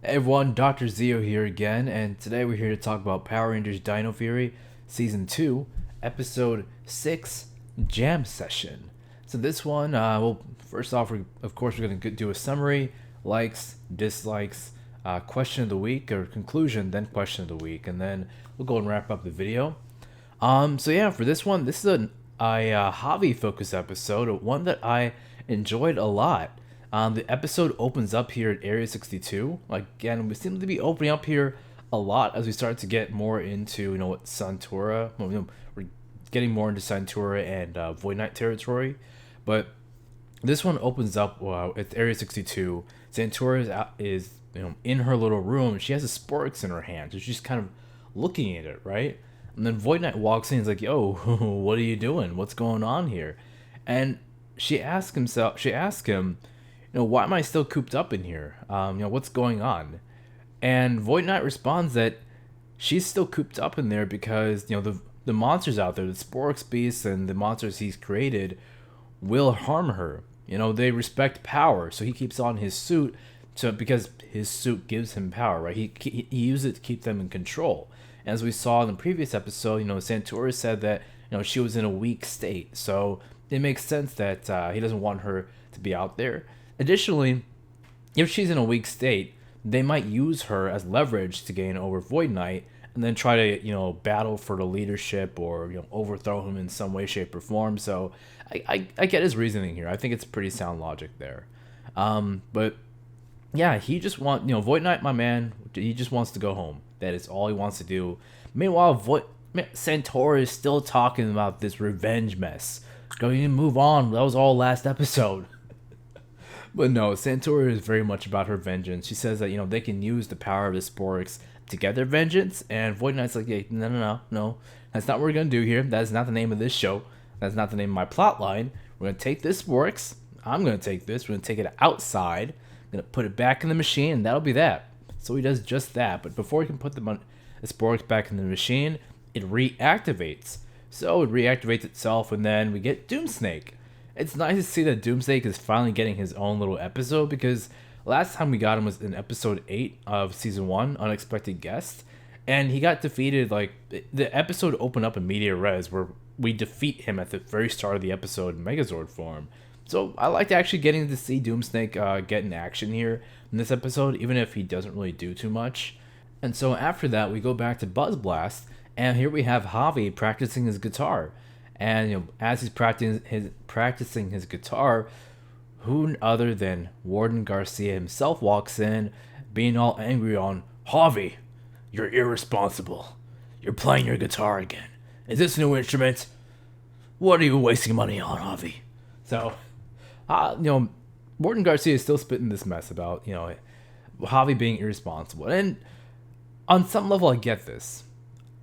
Hey everyone, Dr. Zio here again, and today we're here to talk about Power Rangers Dino Fury Season 2, Episode 6, Jam Session. So this one, first off, of course, we're going to do a summary, likes, dislikes, question of the week, or conclusion, then question of the week, and then we'll go and wrap up the video. For this one, this is a hobby-focused episode, one that I enjoyed a lot. The episode opens up here at Area 62. Like, again, we seem to be opening up here a lot as we start to get more into, what Santura. We're getting more into Santura and Void Knight territory. But this one opens up at Area 62. Santura is in her little room. She has a Sporix in her hand. So she's kind of looking at it, right? And then Void Knight walks in and is like, yo, what are you doing? What's going on here? And she asks him, why am I still cooped up in here? What's going on? And Void Knight responds that she's still cooped up in there because, the monsters out there, the Sporix beasts and the monsters he's created will harm her. They respect power, so he keeps on his suit because his suit gives him power, right? He uses it to keep them in control. As we saw in the previous episode, Santora said that, she was in a weak state. So it makes sense that he doesn't want her to be out there. Additionally, if she's in a weak state, they might use her as leverage to gain over Void Knight and then try to, battle for the leadership or, overthrow him in some way, shape, or form. So I get his reasoning here. I think it's pretty sound logic there. But yeah, he just Void Knight, my man, he just wants to go home. That is all he wants to do. Meanwhile, Santora is still talking about this revenge mess. Going to move on. That was all last episode. But no, Santora is very much about her vengeance. She says that, they can use the power of the Sporix to get their vengeance. And Void Knight's like, hey, no. That's not what we're going to do here. That is not the name of this show. That's not the name of my plot line. We're going to take this Sporix. I'm going to take this. We're going to take it outside. I'm going to put it back in the machine, and that'll be that. So he does just that. But before he can put the Sporix back in the machine, it reactivates. So it reactivates itself, and then we get Doomsnake. It's nice to see that Doomsnake is finally getting his own little episode because last time we got him was in episode 8 of season 1, Unexpected Guest, and he got defeated. Like, the episode opened up in media res where we defeat him at the very start of the episode in Megazord form. So I liked actually getting to see Doomsnake get in action here in this episode, even if he doesn't really do too much. And so after that, we go back to Buzz Blast, and here we have Javi practicing his guitar. And as he's practicing his guitar, who other than Warden Garcia himself walks in, being all angry on Javi. You're irresponsible. You're playing your guitar again. Is this a new instrument? What are you wasting money on, Javi? So, Warden Garcia is still spitting this mess about Javi being irresponsible, and on some level, I get this.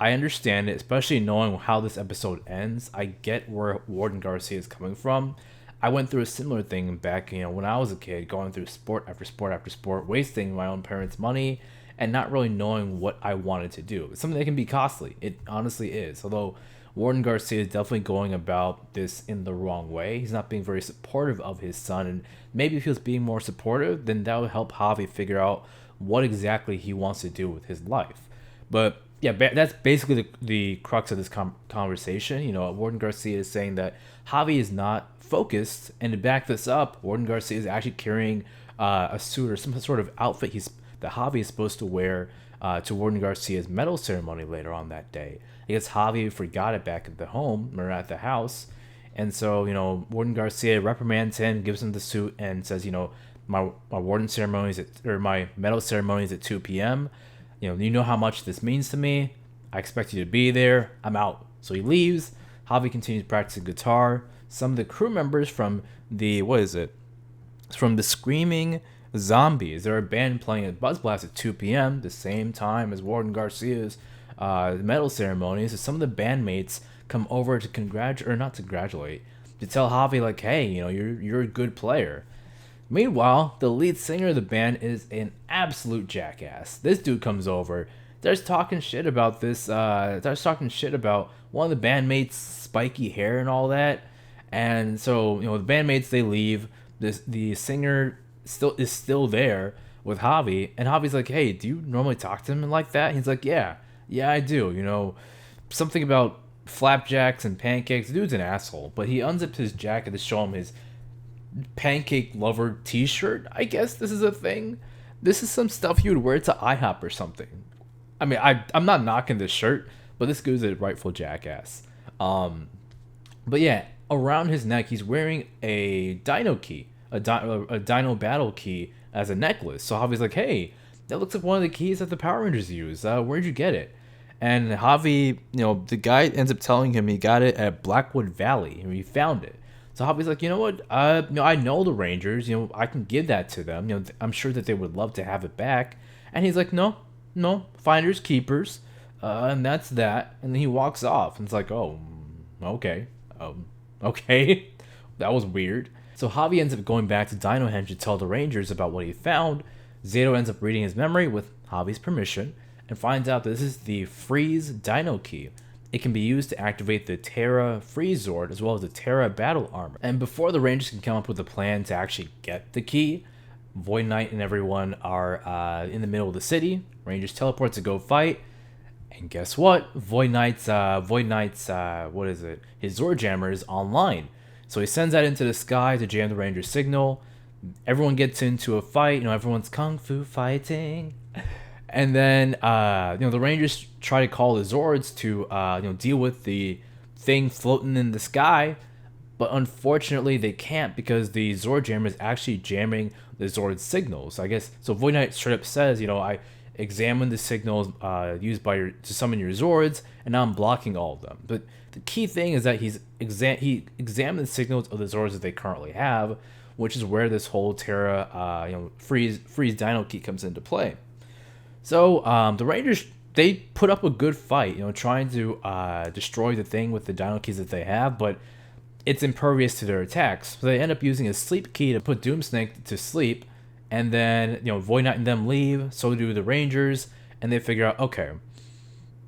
I understand it, especially knowing how this episode ends. I get where Warden Garcia is coming from. I went through a similar thing back, when I was a kid, going through sport after sport after sport, wasting my own parents' money and not really knowing what I wanted to do. It's something that can be costly. It honestly is. Although Warden Garcia is definitely going about this in the wrong way. He's not being very supportive of his son, and maybe if he was being more supportive, then that would help Javi figure out what exactly he wants to do with his life. But yeah, that's basically the crux of this conversation. Warden Garcia is saying that Javi is not focused, and to back this up, Warden Garcia is actually carrying a suit or some sort of outfit that Javi is supposed to wear to Warden Garcia's medal ceremony later on that day. I guess Javi forgot it back at the home or at the house, and so Warden Garcia reprimands him, gives him the suit, and says, my warden ceremonies my medal ceremony is at 2 p.m. You know how much this means to me. I expect you to be there. I'm out. So he leaves. Javi continues practicing guitar. Some of the crew members from from the Screaming Zombies. They're a band playing at Buzz Blast at 2 p.m., the same time as Warden Garcia's medal ceremony. So some of the bandmates come over to to tell Javi, like, hey, you're a good player. Meanwhile, the lead singer of the band is an absolute jackass. This dude comes over, starts talking shit about one of the bandmates' spiky hair and all that. And so, the bandmates, they leave. The singer is still there with Javi, and Javi's like, "Hey, do you normally talk to him like that?" He's like, "Yeah, yeah, I do. Something about flapjacks and pancakes. The dude's an asshole, but he unzipped his jacket to show him his pancake lover T-shirt. I guess this is a thing. This is some stuff you would wear to IHOP or something. I mean, I'm not knocking this shirt, but this dude's a rightful jackass. But yeah, around his neck, he's wearing a Dino key, a Dino battle key as a necklace. So Javi's like, "Hey, that looks like one of the keys that the Power Rangers use. Where'd you get it?" And Javi, the guy ends up telling him he got it at Blackwood Valley, and he found it. So Javi's like, "You know what? I know the Rangers. I can give that to them. I'm sure that they would love to have it back." And he's like, "No, no, finders keepers, and that's that." And then he walks off, and it's like, "Oh, okay, okay, that was weird." So Javi ends up going back to Dino Henge to tell the Rangers about what he found. Zato ends up reading his memory with Javi's permission, and finds out that this is the Freeze Dino Key. It can be used to activate the Terra Freeze Zord as well as the Terra Battle Armor. And before the Rangers can come up with a plan to actually get the key, Void Knight and everyone are in the middle of the city. Rangers teleport to go fight. And guess what? Void Knight's what is it? His Zord Jammer is online. So he sends that into the sky to jam the Ranger signal. Everyone gets into a fight. Everyone's kung fu fighting. And then, the Rangers try to call the Zords to, deal with the thing floating in the sky. But unfortunately, they can't because the Zord Jammer is actually jamming the Zord signals. I guess, so Void Knight straight up says, I examined the signals used to summon your Zords, and now I'm blocking all of them. But the key thing is that he examined the signals of the Zords that they currently have, which is where this whole Terra, freeze Dino key comes into play. So the Rangers, they put up a good fight, trying to destroy the thing with the Dino keys that they have, but it's impervious to their attacks. So they end up using a sleep key to put Doomsnake to sleep, and then Void Knight and them leave. So do the Rangers, and they figure out, okay,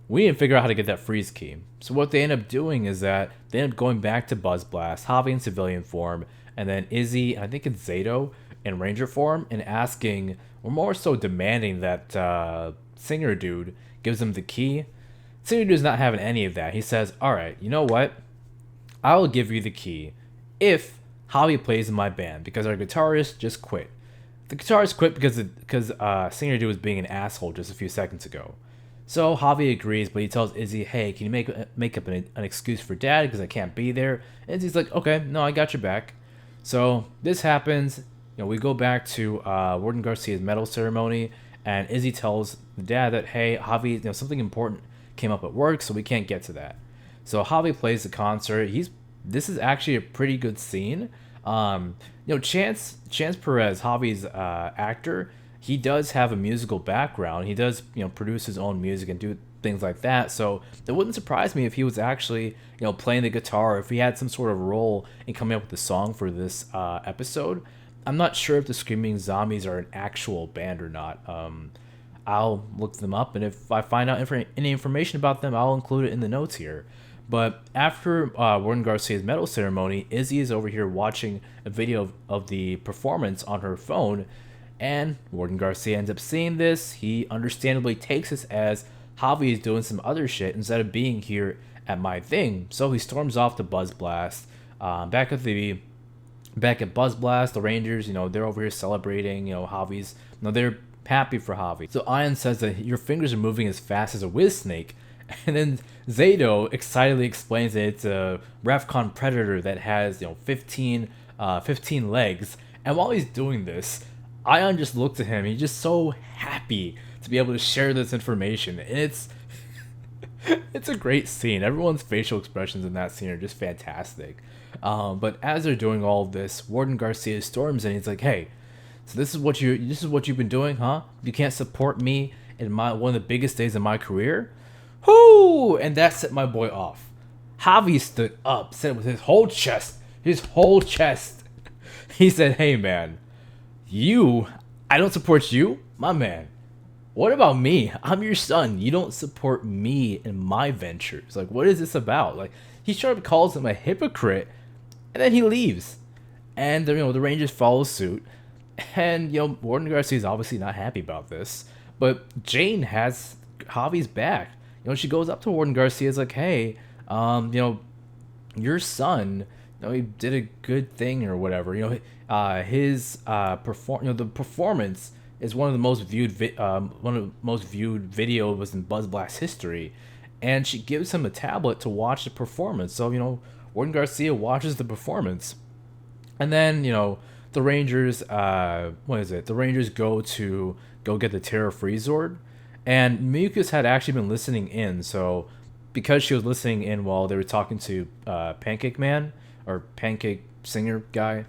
we need to figure out how to get that freeze key. So what they end up doing is that they end up going back to Buzz Blast, Javi in civilian form, and then Izzy, I think it's Zato, in Ranger form, and asking, or more so demanding, that Singer dude gives them the key. Singer dude's not having any of that. He says, "All right, you know what? I'll give you the key if Javi plays in my band, because our guitarist just quit." The guitarist quit because Singer dude was being an asshole just a few seconds ago. So Javi agrees, but he tells Izzy, "Hey, can you make up an excuse for Dad because I can't be there?" And Izzy's like, "Okay, no, I got your back." So this happens. We go back to Warden Garcia's medal ceremony, and Izzy tells the dad that, "Hey, Javi, something important came up at work, so we can't get to that." So Javi plays the concert. This is actually a pretty good scene. Chance Perez, Javi's actor, he does have a musical background. He does produce his own music and do things like that. So it wouldn't surprise me if he was actually playing the guitar, or if he had some sort of role in coming up with the song for this episode. I'm not sure if the Screaming Zombies are an actual band or not. I'll look them up, and if I find out any information about them, I'll include it in the notes here. But after Warden Garcia's medal ceremony, Izzy is over here watching a video of the performance on her phone, and Warden Garcia ends up seeing this. He understandably takes this as Javi is doing some other shit instead of being here at my thing. So he storms off to Buzz Blast. Back at Buzz Blast, the Rangers, they're over here celebrating. Javi's, they're happy for Javi. So Ian says that your fingers are moving as fast as a whiz snake. And then Zato excitedly explains that it's a Rafcon Predator that has 15 legs. And while he's doing this, Ion just looks at him. He's just so happy to be able to share this information. And it's a great scene. Everyone's facial expressions in that scene are just fantastic. But as they're doing all of this, Warden Garcia storms in. He's like, "Hey, so this is what you've been doing, huh? You can't support me in one of the biggest days of my career." Whoo! And that set my boy off. Javi stood up, said with his whole chest. He said, "Hey man, I don't support you, my man. What about me? I'm your son. You don't support me in my ventures. Like, what is this about?" Like, he straight up calls him a hypocrite, and then he leaves. And the Rangers follow suit, And Warden Garcia is obviously not happy about this, but Jane has Javi's back. She goes up to Warden Garcia, is like, hey, your son, he did a good thing or whatever. His the performance is one of the most viewed videos in Buzz Blast history, and she gives him a tablet to watch the performance. So Warden Garcia watches the performance, and then the Rangers, what is it? The Rangers go get the Terra Freezord, and Mucus had actually been listening in. So because she was listening in while they were talking to Pancake Man or Pancake Singer guy,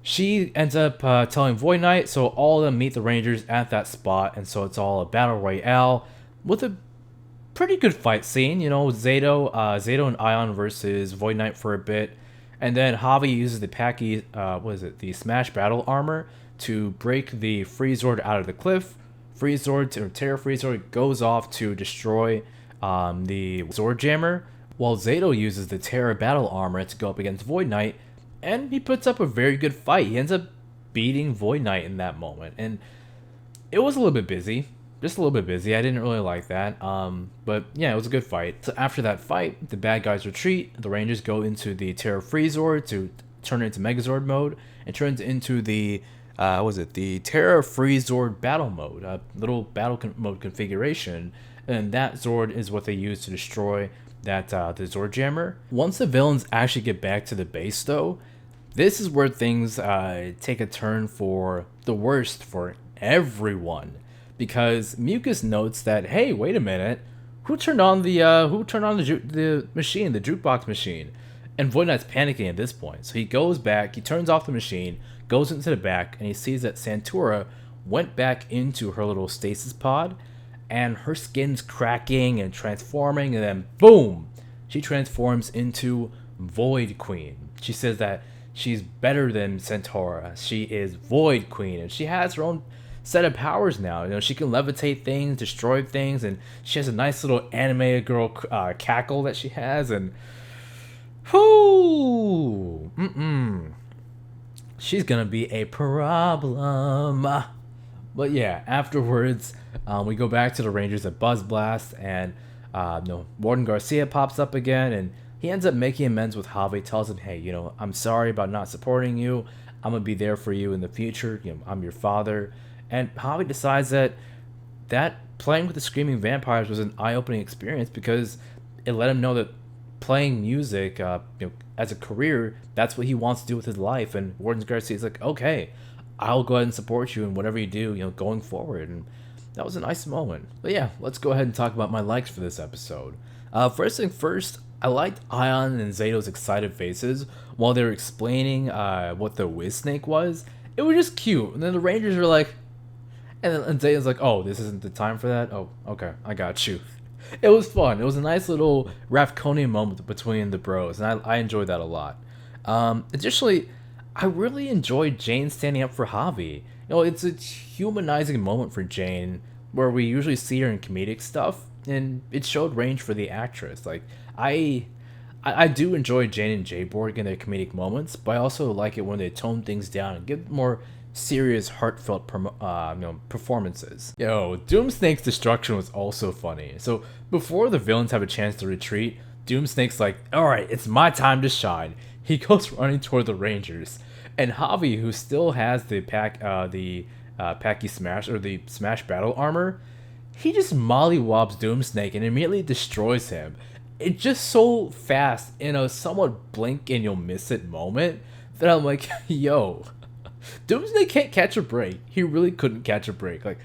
she ends up telling Void Knight. So all of them meet the Rangers at that spot, and so it's all a battle royale with a pretty good fight scene. Zato and Ion versus Void Knight for a bit. And then Javi uses the the Smash Battle Armor to break the Freezord out of the cliff. Terra Freezord goes off to destroy the Zord Jammer, while Zato uses the Terra Battle Armor to go up against Void Knight, and he puts up a very good fight. He ends up beating Void Knight in that moment, and it was a little bit busy. Just a little bit busy. I didn't really like that. But yeah, it was a good fight. So after that fight, the bad guys retreat. The Rangers go into the Terra Freezord to turn it into Megazord mode. It turns into the the Terra Freezord battle mode, little mode configuration. And that Zord is what they use to destroy that the Zord Jammer. Once the villains actually get back to the base, though, this is where things take a turn for the worst for everyone. Because Mucus notes that, hey, wait a minute, who turned on the machine, the jukebox machine? And Void Knight's panicking at this point, so he goes back, he turns off the machine, goes into the back, and he sees that Santura went back into her little stasis pod, and her skin's cracking and transforming, and then boom, she transforms into Void Queen. She says that she's better than Centaura. She is Void Queen, and she has her own set of powers now. She can levitate things, destroy things, and she has a nice little anime girl cackle that she has, and she's gonna be a problem. But yeah, afterwards, we go back to the Rangers at Buzz Blast, and Warden Garcia pops up again, and he ends up making amends with Javi. Tells him, hey, I'm sorry about not supporting you. I'm gonna be there for you in the future. I'm your father. And Javi decides that playing with the Screaming Vampires was an eye-opening experience, because it let him know that playing music, as a career, that's what he wants to do with his life. And Warden Garcia is like, okay, I'll go ahead and support you in whatever you do, going forward. And that was a nice moment. But yeah, let's go ahead and talk about my likes for this episode. First thing first, I liked Ion and Zato's excited faces while they were explaining what the Whiz Snake was. It was just cute. And then the Rangers were like, and Zayden's like, oh, this isn't the time for that? Oh, okay, I got you. It was fun. It was a nice little Rafconian moment between the bros, and I enjoyed that a lot. Additionally, I really enjoyed Jane standing up for Javi. It's a humanizing moment for Jane, where we usually see her in comedic stuff, and it showed range for the actress. Like, I do enjoy Jane and Jayborg in their comedic moments, but I also like it when they tone things down and give more serious, heartfelt performances. Doomsnake's destruction was also funny. So before the villains have a chance to retreat, Doomsnake's like, alright, it's my time to shine. He goes running toward the Rangers, and Javi, who still has the Packy Smash, or the Smash Battle Armor, he just mollywobs Doomsnake and immediately destroys him. It's just so fast in a somewhat blink and you'll miss it moment that I'm like, yo, Doomsday can't catch a break. He really couldn't catch a break. Like,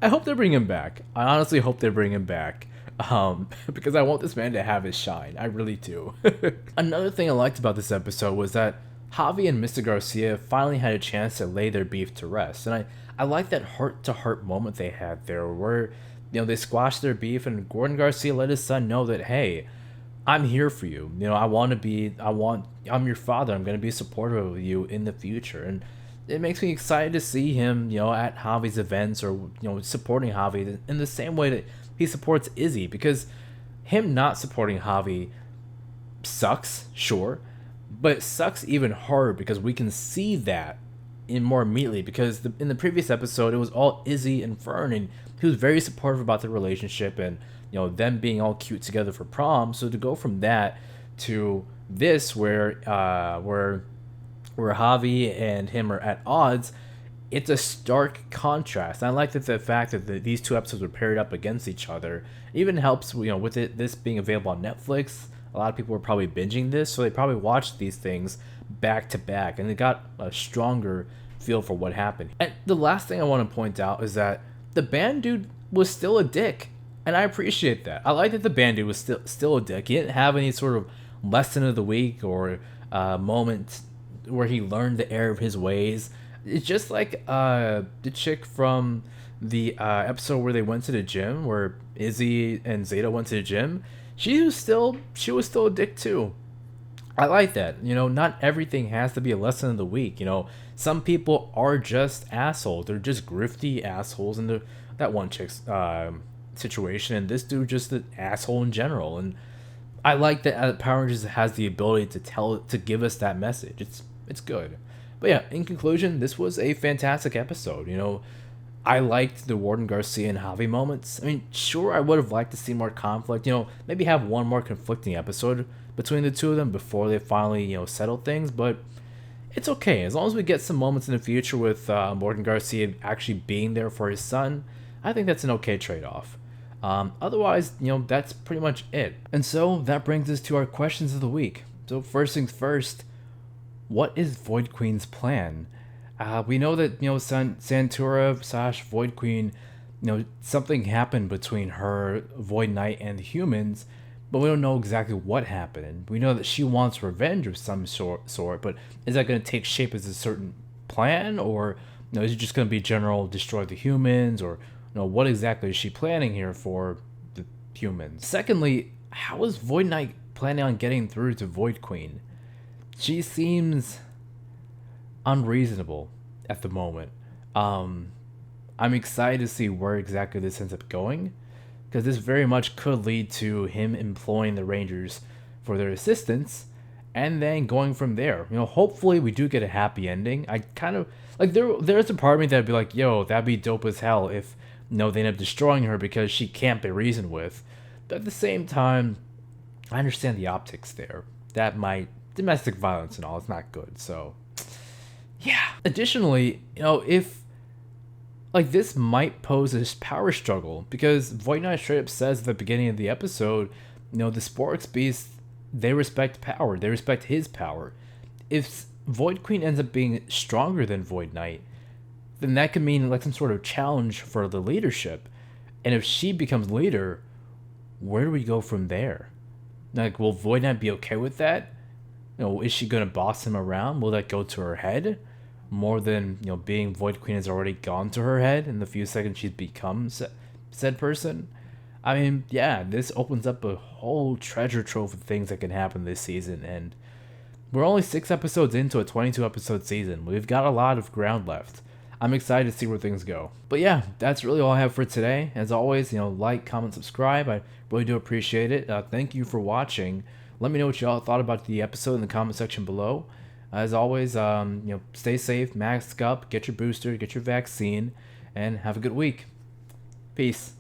I hope they bring him back. I honestly hope they bring him back. Because I want this man to have his shine. I really do. Another thing I liked about this episode was that Javi and Mr. Garcia finally had a chance to lay their beef to rest. And I like that heart-to-heart moment they had there where, they squashed their beef, and Gordon Garcia let his son know that, hey, I'm here for you. I'm your father. I'm going to be supportive of you in the future. And it makes me excited to see him, at Javi's events, or, supporting Javi in the same way that he supports Izzy, because him not supporting Javi sucks, sure, but it sucks even harder because we can see that in more immediately, because in the previous episode it was all Izzy and Fern, and he was very supportive about the relationship and them being all cute together for prom. So to go from that to this, where Javi and him are at odds, it's a stark contrast. I like that the fact that these two episodes were paired up against each other. It even helps, with this being available on Netflix. A lot of people were probably binging this, so they probably watched these things back to back, and they got a stronger feel for what happened. And the last thing I want to point out is that the band dude was still a dick, and I appreciate that. I like that the band dude was still a dick. He didn't have any sort of lesson of the week or moment where he learned the error of his ways. It's just like the chick from the episode where they went to the gym, where Izzy and Zeta went to the gym. She was still a dick too. I like that. Not everything has to be a lesson of the week. Some people are just assholes. They're just grifty assholes in that one chick's situation, and this dude just an asshole in general. And I like that Power Rangers has the ability to give us that message. It's good. But yeah, in conclusion, this was a fantastic episode. I liked the Warden Garcia and Javi moments. I mean, sure, I would have liked to see more conflict. Maybe have one more conflicting episode between the two of them before they finally, settle things. But it's okay. As long as we get some moments in the future with Warden Garcia actually being there for his son, I think that's an okay trade-off. Otherwise, that's pretty much it. And so that brings us to our questions of the week. So first things first, what is Void Queen's plan? We know that Santura / Void Queen, something happened between her, Void Knight, and the humans, but we don't know exactly what happened. And we know that she wants revenge of some sort, but is that going to take shape as a certain plan, or is it just going to be general destroy the humans, or what exactly is she planning here for the humans? Secondly, how is Void Knight planning on getting through to Void Queen? She seems unreasonable at the moment. I'm excited to see where exactly this ends up going, because this very much could lead to him employing the Rangers for their assistance and then going from there. Hopefully we do get a happy ending. I kind of like there's a part of me that'd be like, yo, that'd be dope as hell if they end up destroying her because she can't be reasoned with. But at the same time, I understand the optics there. That might domestic violence and all, it's not good. So yeah. Additionally, if this might pose a power struggle, because Void Knight straight up says at the beginning of the episode, the Sporix Beasts, they respect power. They respect his power. If Void Queen ends up being stronger than Void Knight, then that could mean some sort of challenge for the leadership. And if she becomes leader, where do we go from there? Will Void Knight be okay with that? Is she going to boss him around? Will that go to her head? More than, being Void Queen has already gone to her head in the few seconds she's become said person? I mean, yeah, this opens up a whole treasure trove of things that can happen this season, and we're only 6 episodes into a 22-episode season. We've got a lot of ground left. I'm excited to see where things go. But yeah, that's really all I have for today. As always, like, comment, subscribe. I really do appreciate it. Thank you for watching. Let me know what y'all thought about the episode in the comment section below. As always, stay safe, mask up, get your booster, get your vaccine, and have a good week. Peace.